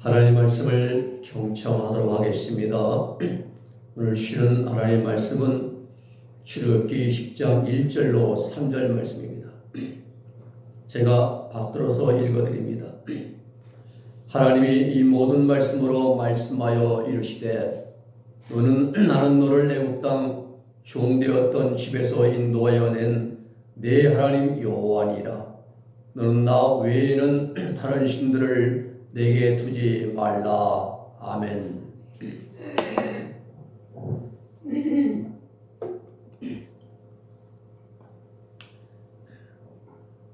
하나님 말씀을 경청하도록 하겠습니다. 오늘 쉬는 하나님 말씀은 출애굽기 10장 1절로 3절 말씀입니다. 제가 받들어서 읽어드립니다. 하나님이 이 모든 말씀으로 말씀하여 이르시되 나는 너를 애굽 땅 종되었던 집에서 인도하여 낸 내 하나님 여호와니라. 너는 나 외에는 다른 신들을 내게 두지 말라. 아멘.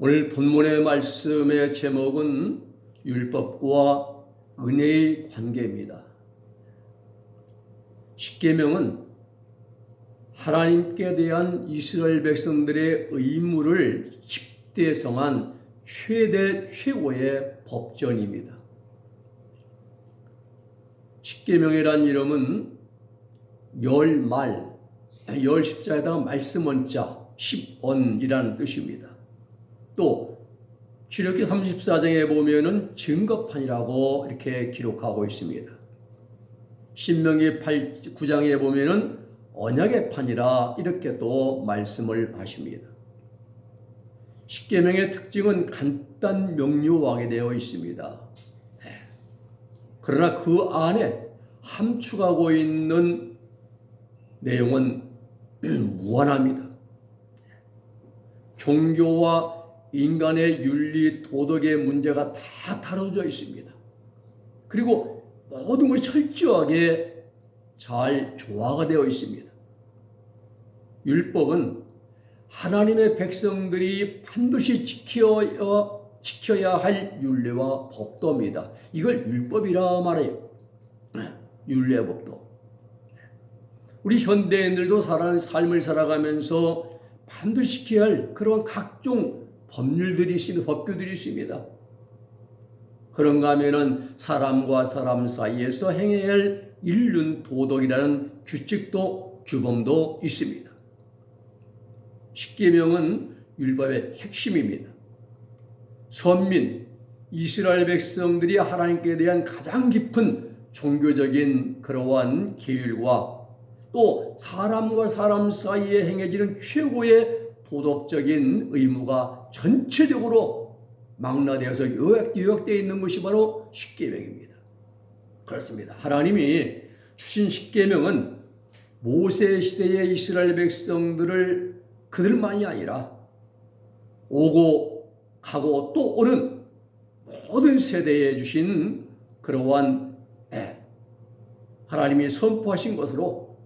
오늘 본문의 말씀의 제목은 율법과 은혜의 관계입니다. 십계명은 하나님께 대한 이스라엘 백성들의 의무를 집대성한 최고의 법전입니다. 십계명이란 이름은 열 십자에다가 말씀 원자 십언이라는 뜻입니다. 또 출애굽기 34장에 보면은 증거판이라고 이렇게 기록하고 있습니다. 신명기 9장에 보면은 언약의 판이라 이렇게 또 말씀을 하십니다. 십계명의 특징은 간단 명료하게 되어 있습니다. 그러나 그 안에 함축하고 있는 내용은 무한합니다. 종교와 인간의 윤리, 도덕의 문제가 다 다뤄져 있습니다. 그리고 모든 것이 철저하게 잘 조화가 되어 있습니다. 율법은 하나님의 백성들이 반드시 지켜야 할 율례와 법도입니다. 이걸 율법이라 말해요. 율례 법도. 우리 현대인들도 삶을 살아가면서 반드시 지켜야 할 그런 각종 법률들이 있습니다. 법규들이 있습니다. 그런가 하면은 사람과 사람 사이에서 행해야 할 인륜 도덕이라는 규칙도 규범도 있습니다. 십계명은 율법의 핵심입니다. 선민 이스라엘 백성들이 하나님께 대한 가장 깊은 종교적인 그러한 계율과 또 사람과 사람 사이에 행해지는 최고의 도덕적인 의무가 전체적으로 망라되어서 요약되어 있는 것이 바로 십계명입니다. 그렇습니다. 하나님이 주신 십계명은 모세 시대의 이스라엘 백성들을 그들만이 아니라 오고 가고 또 오는 모든 세대에 주신 그러한 하나님이 선포하신 것으로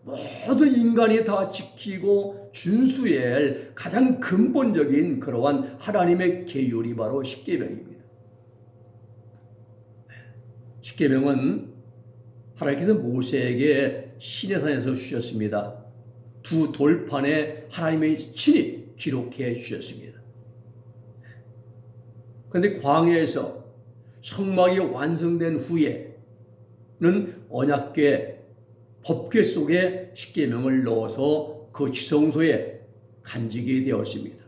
모든 인간이 다 지키고 준수해야 할 가장 근본적인 그러한 하나님의 계율이 바로 십계명입니다. 십계명은 하나님께서 모세에게 시내산에서 주셨습니다. 두 돌판에 하나님의 친히 기록해 주셨습니다. 그런데 광야에서 성막이 완성된 후에는 언약궤, 법궤 속에 십계명을 넣어서 그 지성소에 간직이 되었습니다.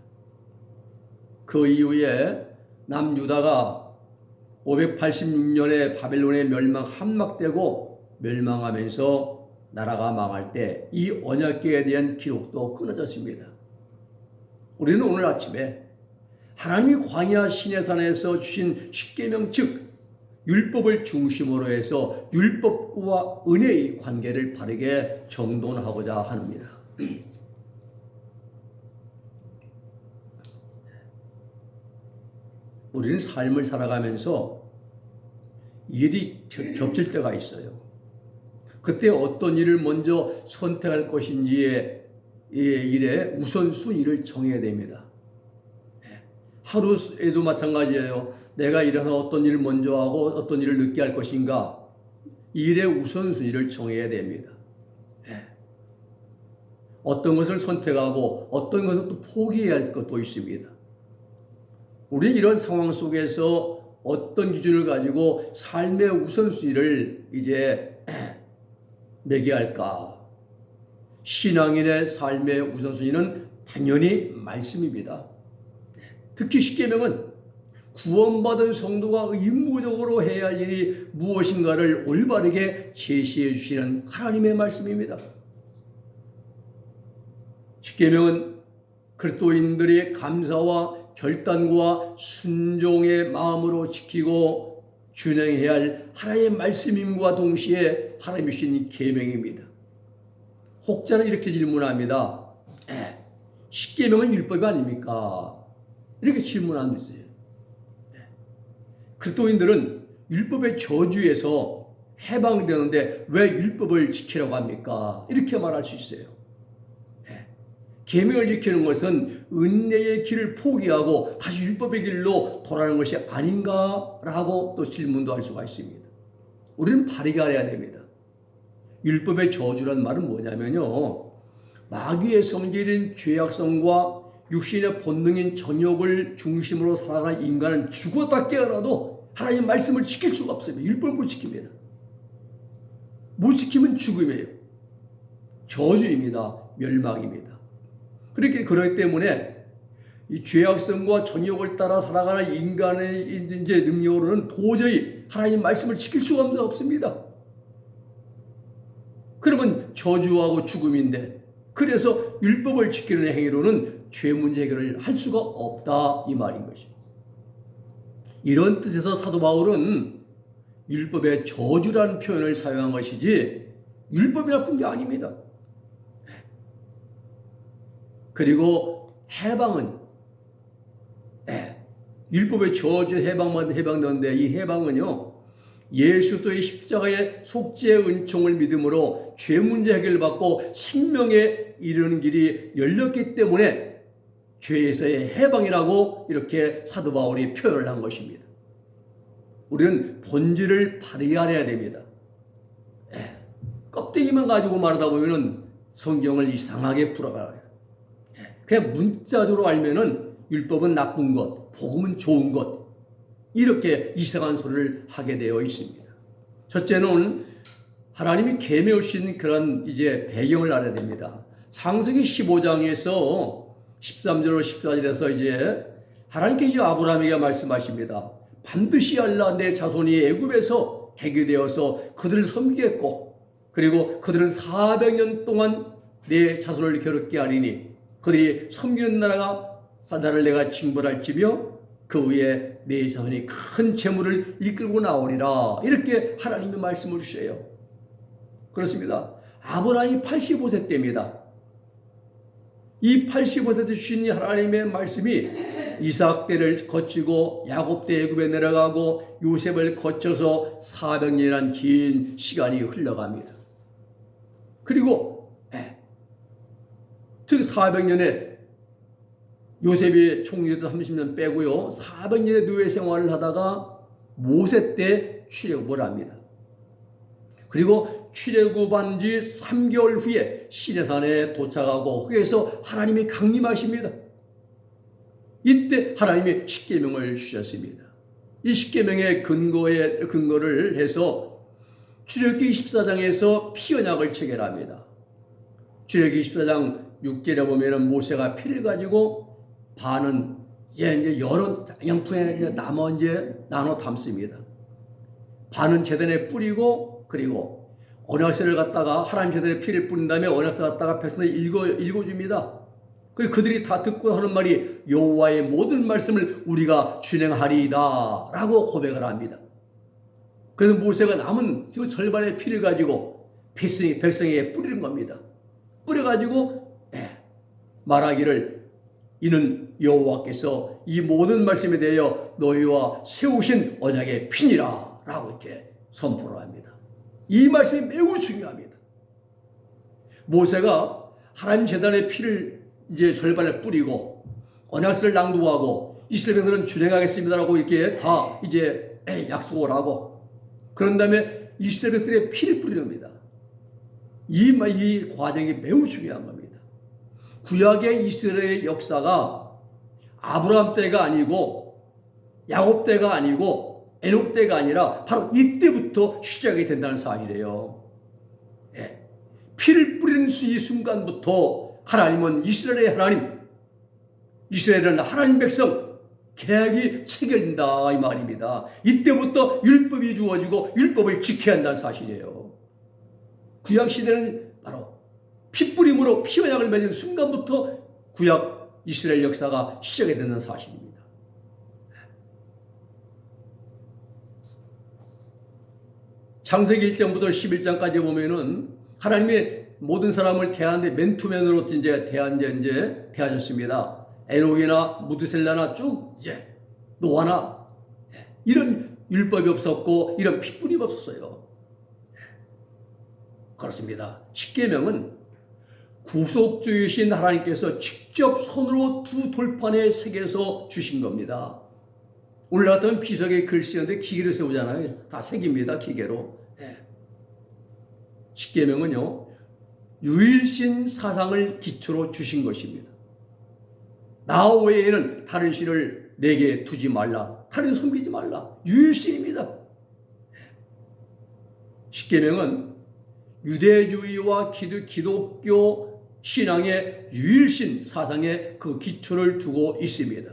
그 이후에 남유다가 586년에 바벨론에 함락되고 멸망하면서 나라가 망할 때 이 언약궤에 대한 기록도 끊어졌습니다. 우리는 오늘 아침에 하나님이 광야 시내산에서 주신 십계명 즉 율법을 중심으로 해서 율법과 은혜의 관계를 바르게 정돈하고자 합니다. 우리는 삶을 살아가면서 일이 겹칠 때가 있어요. 그때 어떤 일을 먼저 선택할 것인지의 일에 우선순위를 정해야 됩니다. 하루에도 마찬가지예요. 내가 일어나서 어떤 일을 먼저 하고 어떤 일을 늦게 할 것인가 일의 우선순위를 정해야 됩니다. 어떤 것을 선택하고 어떤 것을 또 포기해야 할 것도 있습니다. 우리 이런 상황 속에서 어떤 기준을 가지고 삶의 우선순위를 이제 매겨야 할까? 신앙인의 삶의 우선순위는 당연히 말씀입니다. 특히 십계명은 구원받은 성도가 의무적으로 해야 할 일이 무엇인가를 올바르게 제시해 주시는 하나님의 말씀입니다. 십계명은 그리스도인들의 감사와 결단과 순종의 마음으로 지키고 준행해야 할 하나님의 말씀임과 동시에 하나님이 주신 계명입니다. 혹자는 이렇게 질문합니다. 십계명은 율법이 아닙니까? 이렇게 질문하는 거예요. 그리스도인들은 율법의 저주에서 해방되는데 왜 율법을 지키라고 합니까? 이렇게 말할 수 있어요. 계명을 지키는 것은 은혜의 길을 포기하고 다시 율법의 길로 돌아가는 것이 아닌가라고 또 질문도 할 수가 있습니다. 우리는 바르게 알아야 됩니다. 율법의 저주란 말은 뭐냐면요, 마귀의 성질인 죄악성과 육신의 본능인 정욕을 중심으로 살아가는 인간은 죽었다 깨어나도 하나님의 말씀을 지킬 수가 없습니다. 율법을 못 지킵니다. 못 지키면 죽음이에요. 저주입니다. 멸망입니다. 그렇기 때문에 이 죄악성과 정욕을 따라 살아가는 인간의 이제 능력으로는 도저히 하나님 말씀을 지킬 수가 없습니다. 그러면 저주하고 죽음인데, 그래서 율법을 지키는 행위로는 죄 문제 해결을 할 수가 없다, 이 말인 것입니다. 이런 뜻에서 사도 바울은 율법의 저주라는 표현을 사용한 것이지 율법이 나쁜 게 아닙니다. 그리고 해방은 율법의 저주 해방되는데, 이 해방은요, 예수 그리스도의 십자가의 속죄의 은총을 믿음으로 죄 문제 해결을 받고 생명에 이르는 길이 열렸기 때문에 죄에서의 해방이라고 이렇게 사도 바울이 표현을 한 것입니다. 우리는 본질을 바르게 알아야 됩니다. 껍데기만 가지고 말하다 보면 성경을 이상하게 풀어가요. 그냥 문자적으로 알면은 율법은 나쁜 것, 복음은 좋은 것, 이렇게 이상한 소리를 하게 되어 있습니다. 첫째는 하나님이 계명을 주신 그런 이제 배경을 알아야 됩니다. 창세기 15장에서 13절로 14절에서 이제 하나님께 이 아브라함에게 말씀하십니다. 반드시 알라, 내 자손이 애굽에서 개교되어서 그들을 섬기겠고, 그리고 그들은 400년 동안 내 자손을 괴롭게 하리니 그들이 섬기는 나라를 내가 징벌할지며 그 위에 내 자손이 큰 재물을 이끌고 나오리라, 이렇게 하나님의 말씀을 주셔요. 그렇습니다. 아브라함이 85세 때입니다. 이 85세 때 주신 하나님의 말씀이 이삭 때를 거치고 야곱 때 애굽에 내려가고 요셉을 거쳐서 400년이라는 긴 시간이 흘러갑니다. 그리고 특히 400년에 요셉이 총리에서 30년 빼고요, 400년의 노예 생활을 하다가 모세 때 출애굽을 합니다. 그리고 출애굽한 지 3개월 후에 시내산에 도착하고 거기에서 하나님이 강림하십니다. 이때 하나님이 십계명을 주셨습니다. 이 십계명의 근거를 해서 출애굽기 24장에서 피언약을 체결합니다. 출애굽기 24장 6절에 보면은 모세가 피를 가지고 반은 이제 여러 양푼에 나눠 담습니다. 반은 제단에 뿌리고, 그리고 언약서를 갖다가 하나님 제단에 피를 뿌린 다음에 언약서 갖다가 백성들이 읽어줍니다. 그리고 그들이 다 듣고 하는 말이 여호와의 모든 말씀을 우리가 준행하리이다 라고 고백을 합니다. 그래서 모세가 남은 절반의 피를 가지고 백성에게 뿌리는 겁니다. 뿌려가지고 말하기를, 이는 여호와께서 이 모든 말씀에 대하여 너희와 세우신 언약의 피니라 라고 이렇게 선포를 합니다. 이 말씀이 매우 중요합니다. 모세가 하나님 제단의 피를 이제 절반을 뿌리고 언약서를 낭독하고 이스라엘 백성들은 준행하겠습니다라고 이렇게 다 이제 약속을 하고, 그런 다음에 이스라엘 백성들의 피를 뿌립니다. 이 과정이 매우 중요한 겁니다. 구약의 이스라엘의 역사가 아브라함 때가 아니고 야곱 때가 아니고 에녹 때가 아니라 바로 이때부터 시작이 된다는 사실이에요. 피를 뿌리는 이 순간부터 하나님은 이스라엘의 하나님, 이스라엘은 하나님 백성, 계약이 체결된다 이 말입니다. 이때부터 율법이 주어지고 율법을 지켜야 한다는 사실이에요. 구약 시대는 바로 핏부림으로 피 언약을 맺은 순간부터 구약 이스라엘 역사가 시작이 되는 사실입니다. 창세기 1장부터 11장까지 보면은 하나님의 모든 사람을 대하는데 맨투맨으로 이제 대하셨습니다. 에녹이나 무드셀라나 쭉 이제 노아나 이런 율법이 없었고 이런 핏부림이 없었어요. 그렇습니다. 십계명은 구속주이신 하나님께서 직접 손으로 두 돌판에 새겨서 주신 겁니다. 오늘 같으면 비석에 글 쓰는데 기계로 세우잖아요. 다 새깁니다. 기계로. 십계명은요 유일신 사상을 기초로 주신 것입니다. 나 외에는 다른 신을 내게 두지 말라. 다른 섬기지 말라. 유일신입니다. 십계명은 유대주의와 기독교 신앙의 유일신 사상에 그 기초를 두고 있습니다.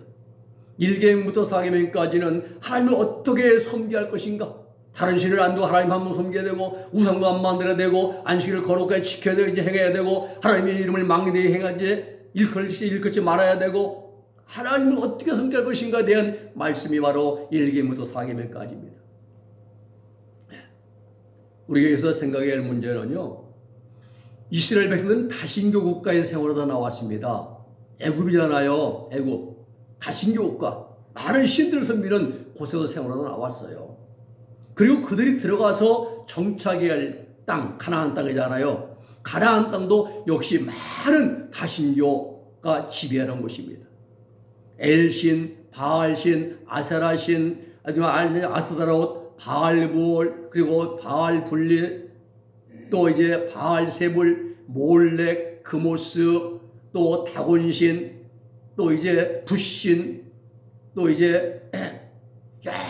1계명부터 4계명까지는 하나님을 어떻게 섬겨야 할 것인가? 다른 신을 안 두고 하나님 한 분 섬겨야 되고 우상도 안 만들어야 되고 안식일을 거룩하게 지켜야 되고 이제 행해야 되고 하나님의 이름을 망대히 행하지 일컫지 말아야 되고 하나님을 어떻게 섬겨야 할 것인가에 대한 말씀이 바로 1계명부터 4계명까지입니다. 우리에게서 생각해야 할 문제는요. 이스라엘 백성들은 다신교 국가에서 생활하다 나왔습니다. 애굽이잖아요. 애굽. 다신교 국가. 많은 신들을 섬기는 곳에서 생활하다 나왔어요. 그리고 그들이 들어가서 정착해야 할 땅, 가나안 땅이잖아요. 가나안 땅도 역시 많은 다신교가 지배하는 곳입니다. 엘신, 바알신, 아세라신, 아스다롯, 바알부올, 그리고 바알불리, 또 이제 바알세불, 몰렉, 그모스, 또 다곤신, 또 이제 붓신, 또 이제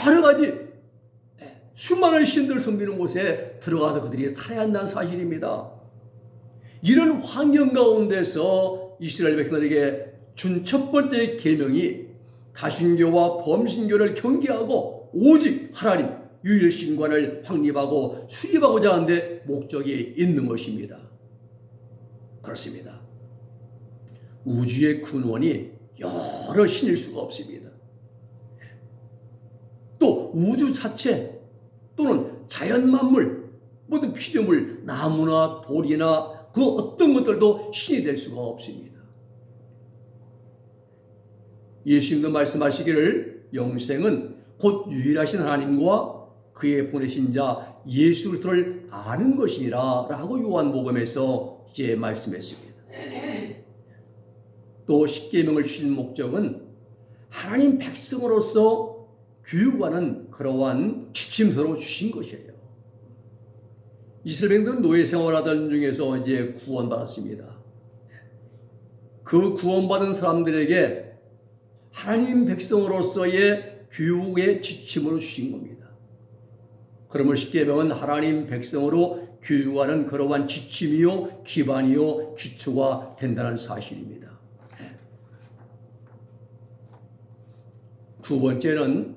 여러 가지 수많은 신들 섬기는 곳에 들어가서 그들이 살아야 한다는 사실입니다. 이런 환경 가운데서 이스라엘 백성들에게 준 첫 번째 계명이 다신교와 범신교를 경계하고 오직 하나님 유일신관을 확립하고 수립하고자 하는데 목적이 있는 것입니다. 그렇습니다. 우주의 근원이 여러 신일 수가 없습니다. 또 우주 자체 또는 자연 만물, 모든 피조물, 나무나 돌이나 그 어떤 것들도 신이 될 수가 없습니다. 예수님도 말씀하시기를 영생은 곧 유일하신 하나님과 그의 보내신 자 예수 그리스도를 아는 것이니라 라고 요한복음에서 이제 말씀했습니다. 또 십계명을 주신 목적은 하나님 백성으로서 교육하는 그러한 지침서로 주신 것이에요. 이스라엘 백성들은 노예 생활하던 중에서 이제 구원받았습니다. 그 구원받은 사람들에게 하나님 백성으로서의 교육의 지침으로 주신 겁니다. 그러면 십계명은 하나님 백성으로 교육하는 그러한 지침이요, 기반이요, 기초가 된다는 사실입니다. 두 번째는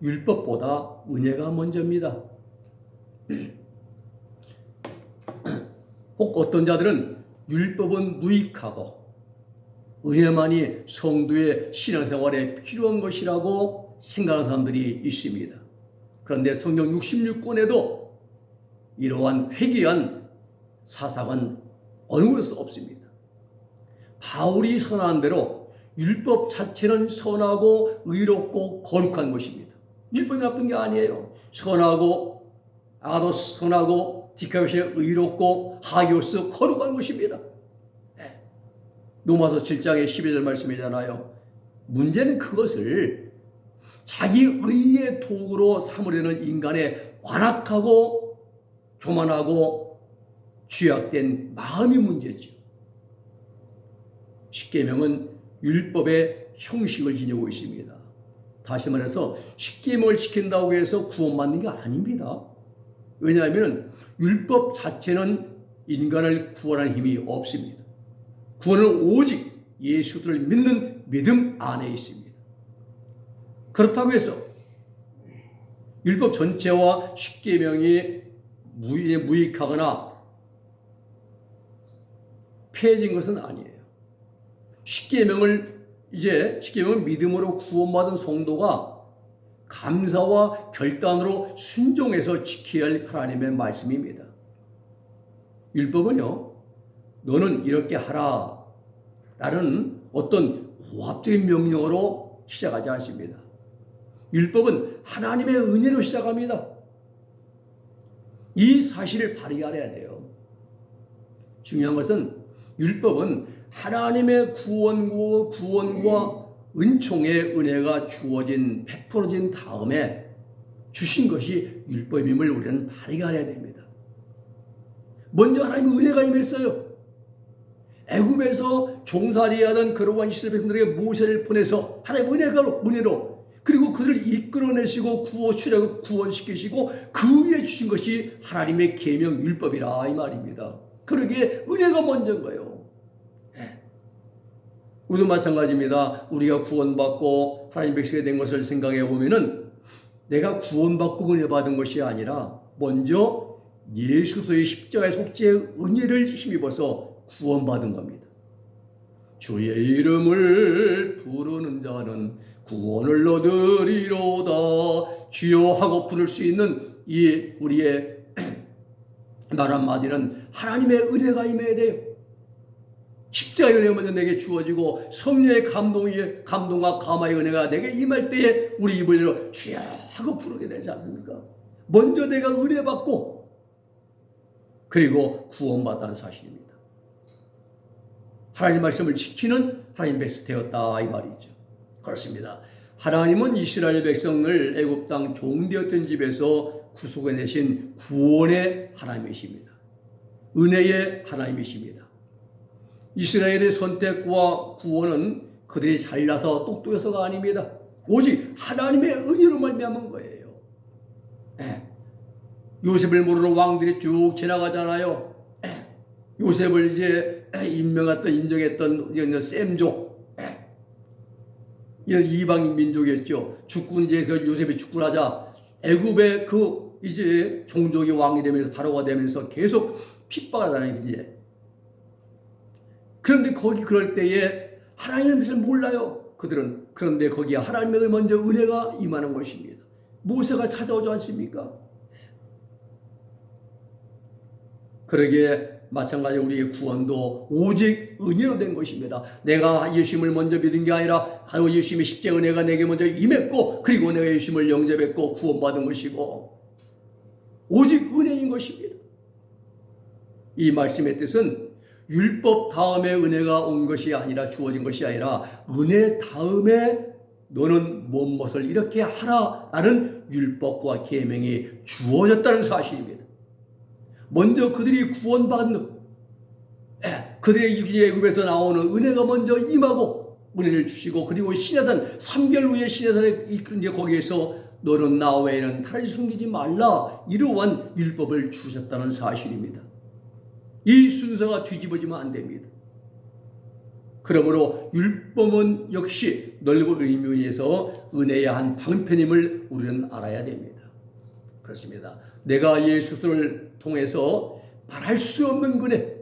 율법보다 은혜가 먼저입니다. 혹 어떤 자들은 율법은 무익하고 은혜만이 성도의 신앙생활에 필요한 것이라고 생각하는 사람들이 있습니다. 그런데 성경 66권에도 이러한 회개한 사상은 어느 곳에도 없습니다. 바울이 선언한 대로 율법 자체는 선하고 의롭고 거룩한 것입니다. 율법이 나쁜 게 아니에요. 선하고 아가도스 선하고 디카요시 의롭고 하기오스 거룩한 것입니다. 로마서 7장의 12절 말씀이잖아요. 문제는 그것을 자기 의의 도구로 삼으려는 인간의 완악하고 교만하고 죄악된 마음이 문제죠. 십계명은 율법의 형식을 지니고 있습니다. 다시 말해서 십계명을 지킨다고 해서 구원받는 게 아닙니다. 왜냐하면 율법 자체는 인간을 구원하는 힘이 없습니다. 구원은 오직 예수를 믿는 믿음 안에 있습니다. 그렇다고 해서 율법 전체와 십계명이 무익하거나 폐해진 것은 아니에요. 십계명을 믿음으로 구원받은 성도가 감사와 결단으로 순종해서 지켜야 할 하나님의 말씀입니다. 율법은요, 너는 이렇게 하라 라는 어떤 고압적인 명령으로 시작하지 않습니다. 율법은 하나님의 은혜로 시작합니다. 이 사실을 바르게 알아야 돼요. 중요한 것은 율법은 하나님의 구원과 은총의 은혜가 주어진 베풀어진 다음에 주신 것이 율법임을 우리는 바르게 알아야 됩니다. 먼저 하나님의 은혜가 임했어요. 애굽에서 종살이하던 거룩한 이스라엘 백성들에게 모세를 보내서 하나님의 은혜로 그리고 그들을 이끌어내시고 구원시키시고 그 위에 주신 것이 하나님의 계명 율법이라 이 말입니다. 그러기에 은혜가 먼저인 거예요. 우리도 마찬가지입니다. 우리가 구원받고 하나님 백성이 된 것을 생각해 보면은 내가 구원받고 은혜 받은 것이 아니라 먼저 예수 그리스도의 십자가의 속죄의 은혜를 힘입어서 구원받은 겁니다. 주의 이름을 부르는 자는 구원을 얻으리로다. 주여 하고 부를 수 있는 이 우리의 말 한마디는 하나님의 은혜가 임해야 돼요. 십자가의 은혜가 먼저 내게 주어지고 성령의 감동과 감화의 은혜가 내게 임할 때에 우리 입을 열어 주여 하고 부르게 되지 않습니까? 먼저 내가 은혜 받고 그리고 구원받다는 사실입니다. 하나님 말씀을 지키는 하나님 백성 되었다 이 말이죠. 그렇습니다. 하나님은 이스라엘 백성을 애굽 땅 종되었던 집에서 구속해내신 구원의 하나님이십니다. 은혜의 하나님이십니다. 이스라엘의 선택과 구원은 그들이 잘나서 똑똑해서가 아닙니다. 오직 하나님의 은혜로 말미암은 거예요. 요셉을 모르는 왕들이 쭉 지나가잖아요. 요셉을 인정했던 셈족, 이런 이방 민족이었죠. 요셉이 죽고 나자 애굽의 종족이 왕이 되면서 바로가 되면서 계속 핍박을 하잖아요. 그런데 그럴 때에 하나님을 잘 몰라요. 그들은. 그런데 거기에 하나님의 먼저 은혜가 임하는 것입니다. 모세가 찾아오지 않습니까? 그러기에 마찬가지로 우리의 구원도 오직 은혜로 된 것입니다. 내가 예수님을 먼저 믿은 게 아니라 예수님의 십자가 은혜가 내게 먼저 임했고 그리고 내가 예수님을 영접했고 구원받은 것이고 오직 은혜인 것입니다. 이 말씀의 뜻은 율법 다음에 은혜가 온 것이 아니라 주어진 것이 아니라 은혜 다음에 너는 무엇을 이렇게 하라라는 율법과 계명이 주어졌다는 사실입니다. 먼저 그들이 구원받는 그들의 애굽에서 나오는 은혜가 먼저 임하고 은혜를 주시고 그리고 시내산 3개월 후에 시내산에 이제 거기에서 너는 나 외에는 다른 숨기지 말라 이러한 율법을 주셨다는 사실입니다. 이 순서가 뒤집어지면 안 됩니다. 그러므로 율법은 역시 넓은 의미에서 은혜의 한 방편임을 우리는 알아야 됩니다. 그렇습니다. 내가 예수를 통해서 말할 수 없는 은혜,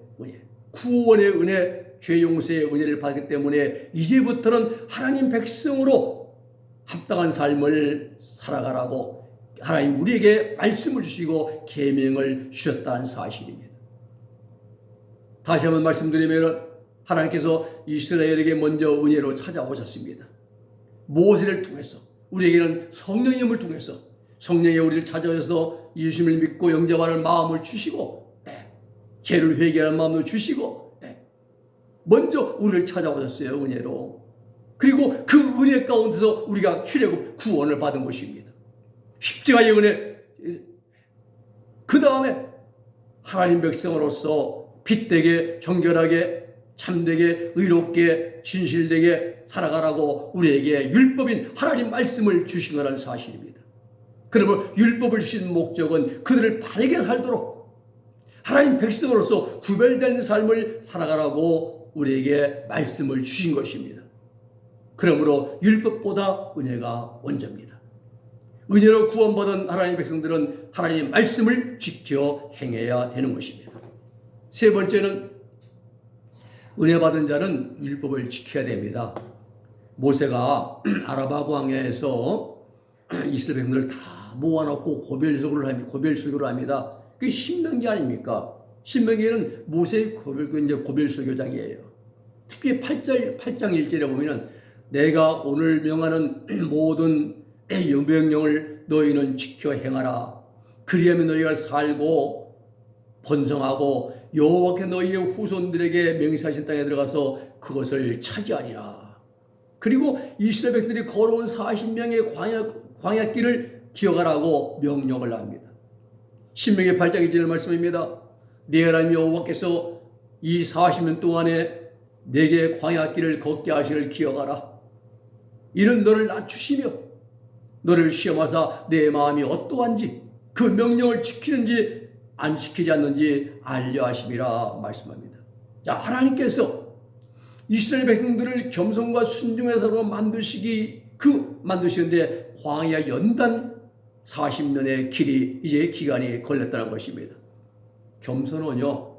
구원의 은혜, 죄 용서의 은혜를 받기 때문에 이제부터는 하나님 백성으로 합당한 삶을 살아가라고 하나님 우리에게 말씀을 주시고 계명을 주셨다는 사실입니다. 다시 한번 말씀드리면 하나님께서 이스라엘에게 먼저 은혜로 찾아오셨습니다. 모세를 통해서 우리에게는 성령님을 통해서 성령이 우리를 찾아오셔서 예수님을 믿고 영접하는 마음을 주시고 죄를 회개하는 마음을 주시고 먼저 우리를 찾아오셨어요. 은혜로. 그리고 그 은혜 가운데서 우리가 출애굽 구원을 받은 것입니다. 십자가의 은혜. 그 다음에 하나님 백성으로서 빛되게 정결하게 참되게 의롭게 진실되게 살아가라고 우리에게 율법인 하나님 말씀을 주신 거라는 사실입니다. 그러면 율법을 주신 목적은 그들을 바르게 살도록 하나님 백성으로서 구별된 삶을 살아가라고 우리에게 말씀을 주신 것입니다. 그러므로 율법보다 은혜가 원조입니다. 은혜로 구원받은 하나님의 백성들은 하나님의 말씀을 지켜 행해야 되는 것입니다. 세 번째는 은혜 받은 자는 율법을 지켜야 됩니다. 모세가 아라바 광야에서 이스라엘 백성들을 다 모아놓고 고별설교를 합니다. 그게 신명기 아닙니까? 신명기에는 모세의 고별설교장이에요. 특히 8장 1절에 보면 내가 오늘 명하는 모든 명령을 너희는 지켜 행하라. 그리하면 너희가 살고 번성하고 여호와께 너희의 후손들에게 맹세하신 땅에 들어가서 그것을 차지하리라. 그리고 이스라엘 백성들이 걸어온 40명의 광야길을 기억하라고 명령을 합니다. 신명기 8장 1절 말씀입니다. 네 하나님 여호와께서 이 40년 동안에 내게 광야길을 걷게 하시를 기억하라. 이는 너를 낮추시며 너를 시험하사 내 마음이 어떠한지 그 명령을 지키는지 안 지키지 않는지 알려 하심이라 말씀합니다. 자, 하나님께서 이스라엘 백성들을 겸손과 순종의 사람으로 만드시는데 광야 연단 40년의 길이 이제 기간이 걸렸다는 것입니다. 겸손은요,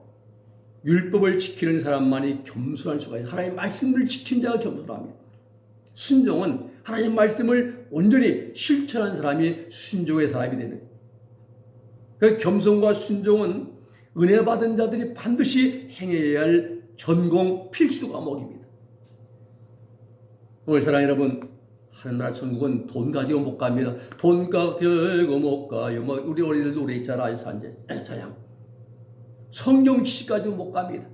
율법을 지키는 사람만이 겸손할 수가 있어요. 하나님의 말씀을 지킨 자가 겸손합니다. 순종은 하나님의 말씀을 온전히 실천한 사람이 순종의 사람이 되는 거예요. 겸손과 순종은 은혜 받은 자들이 반드시 행해야 할 전공 필수 과목입니다. 오늘 사랑하는 여러분, 하늘나라 천국은 돈 가지고 못 갑니다. 돈 가지고 못 가요. 우리 어린이들 노래 있잖아요. 찬양. 성령 지식 가지고 못 갑니다.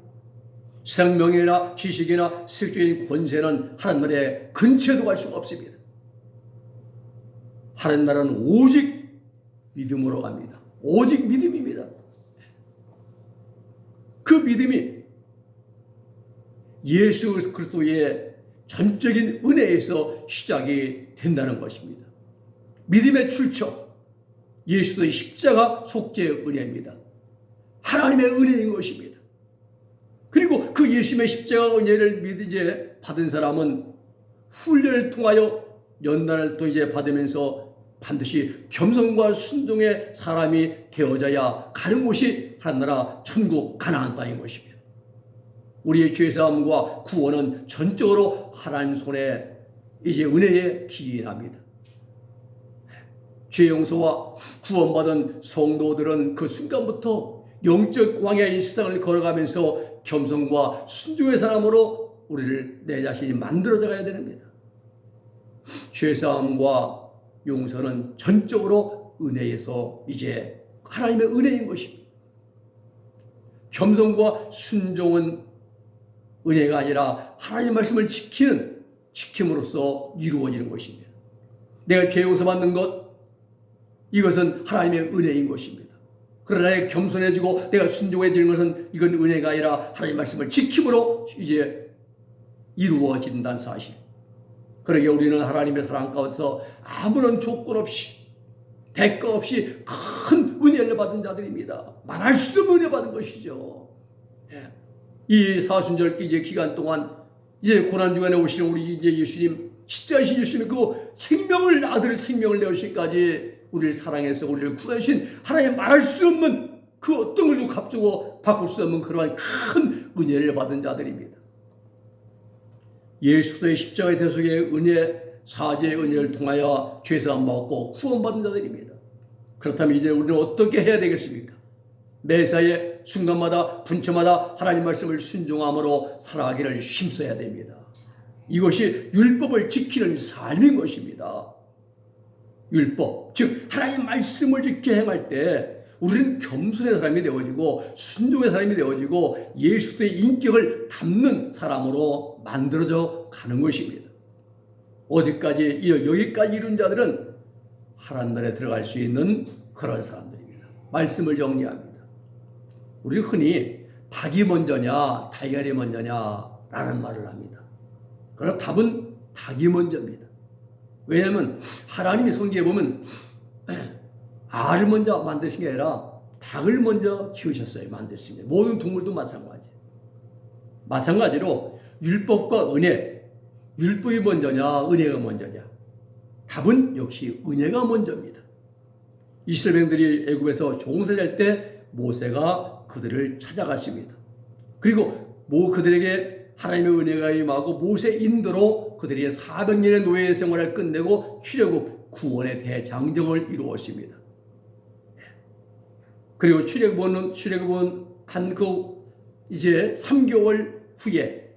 세상 명예나 지식이나 세속적인 권세는 하늘나라에 근처에도 갈 수가 없습니다. 하늘나라는 오직 믿음으로 갑니다. 오직 믿음입니다. 그 믿음이 예수 그리스도의 전적인 은혜에서 시작이 된다는 것입니다. 믿음의 출처, 예수의 십자가 속죄의 은혜입니다. 하나님의 은혜인 것입니다. 그리고 그 예수님의 십자가 은혜를 이제 받은 사람은 훈련을 통하여 연단을 또 이제 받으면서 반드시 겸손과 순종의 사람이 되어져야 가는 곳이 하늘나라 천국 가나안 땅인 것입니다. 우리의 죄사함과 구원은 전적으로 하나님 손에 이제 은혜에 기인합니다. 죄 용서와 구원받은 성도들은 그 순간부터 영적 광야의 세상을 걸어가면서 겸손과 순종의 사람으로 우리를 내 자신이 만들어져 가야 됩니다. 죄사함과 용서는 전적으로 은혜에서 이제 하나님의 은혜인 것입니다. 겸손과 순종은 은혜가 아니라 하나님의 말씀을 지킴으로써 이루어지는 것입니다. 내가 죄 용서받는 것, 이것은 하나님의 은혜인 것입니다. 그러나 내가 겸손해지고 내가 순종해지는 것은 이건 은혜가 아니라 하나님의 말씀을 지킴으로 이제 이루어진다는 사실. 그러게 우리는 하나님의 사랑 가운데서 아무런 조건 없이 대가 없이 큰 은혜를 받은 자들입니다. 말할 수 없는 은혜 받은 것이죠. 이 사순절 이제 기간 동안 이제 고난 주간에 오시는 우리 이제 예수님, 십자가신 예수님 그 아들 생명을 내오시기까지 우리를 사랑해서 우리를 구하신 하나님 말할 수 없는 그 어떤 걸도 값주고 바꿀 수 없는 그러한 큰 은혜를 받은 자들입니다. 예수의 십자가의 대속의 은혜, 사죄의 은혜를 통하여 죄사함 받고 구원받은 자들입니다. 그렇다면 이제 우리는 어떻게 해야 되겠습니까? 매사에 순간마다 분초마다 하나님 말씀을 순종함으로 살아가기를 힘써야 됩니다. 이것이 율법을 지키는 삶인 것입니다. 율법, 즉 하나님 말씀을 지켜 행할 때 우리는 겸손의 사람이 되어지고 순종의 사람이 되어지고 예수의 인격을 담는 사람으로 만들어져 가는 것입니다. 어디까지 여기까지 이룬 자들은 하나님 나라에 들어갈 수 있는 그런 사람들입니다. 말씀을 정리합니다. 우리 흔히 닭이 먼저냐 달걀이 먼저냐라는 말을 합니다. 그러나 답은 닭이 먼저입니다. 왜냐하면 하나님이 성경에 보면 알을 먼저 만드신 게 아니라 닭을 먼저 키우셨어요. 만드신 게. 모든 동물도 마찬가지로 율법과 은혜, 율법이 먼저냐 은혜가 먼저냐? 답은 역시 은혜가 먼저입니다. 이스라엘 백성들이 애굽에서 종살이할 때 모세가 그들을 찾아갔습니다. 그리고 그들에게 하나님의 은혜가 임하고 모세 인도로 그들이 400년의 노예 생활을 끝내고 출애굽 구원의 대장정을 이루었습니다. 그리고 출애굽은 한 이제 3개월 후에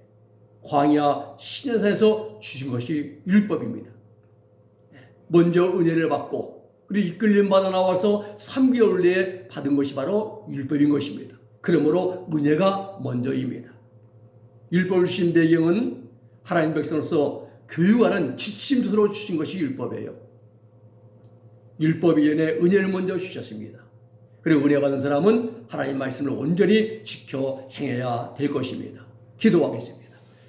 광야 시내산에서 주신 것이 율법입니다. 먼저 은혜를 받고 그리고 이끌림 받아 나와서 3개월 내에 받은 것이 바로 율법인 것입니다. 그러므로 은혜가 먼저입니다. 율법을 주신 배경은 하나님 백성으로서 교육하는 지침서로 주신 것이 율법이에요. 율법 이전에 은혜를 먼저 주셨습니다. 그리고 은혜 받은 사람은 하나님 말씀을 온전히 지켜 행해야 될 것입니다. 기도하겠습니다.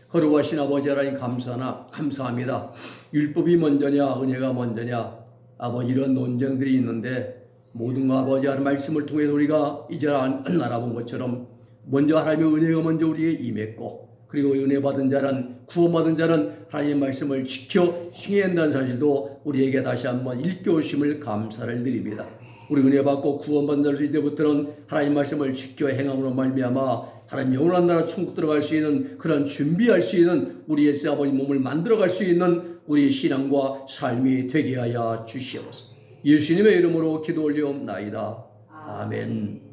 거룩하신 아버지 하나님 감사합니다. 율법이 먼저냐 은혜가 먼저냐 아버지 이런 논쟁들이 있는데 모든 아버지 하나님 말씀을 통해서 우리가 이제 알아본 것처럼 먼저 하나님의 은혜가 먼저 우리에게 임했고 그리고 은혜 받은 자는 구원받은 자는 하나님의 말씀을 지켜 행해야 한다는 사실도 우리에게 다시 한번 일깨우심을 감사를 드립니다. 우리 은혜 받고 구원받는 자로서 이제부터는 하나님 말씀을 지켜 행함으로 말미암아 하나님 영원한 나라 천국 들어갈 수 있는 그런 준비할 수 있는 우리의 아버지 몸을 만들어갈 수 있는 우리의 신앙과 삶이 되게 하여 주시옵소서. 예수님의 이름으로 기도 올리옵나이다. 아멘.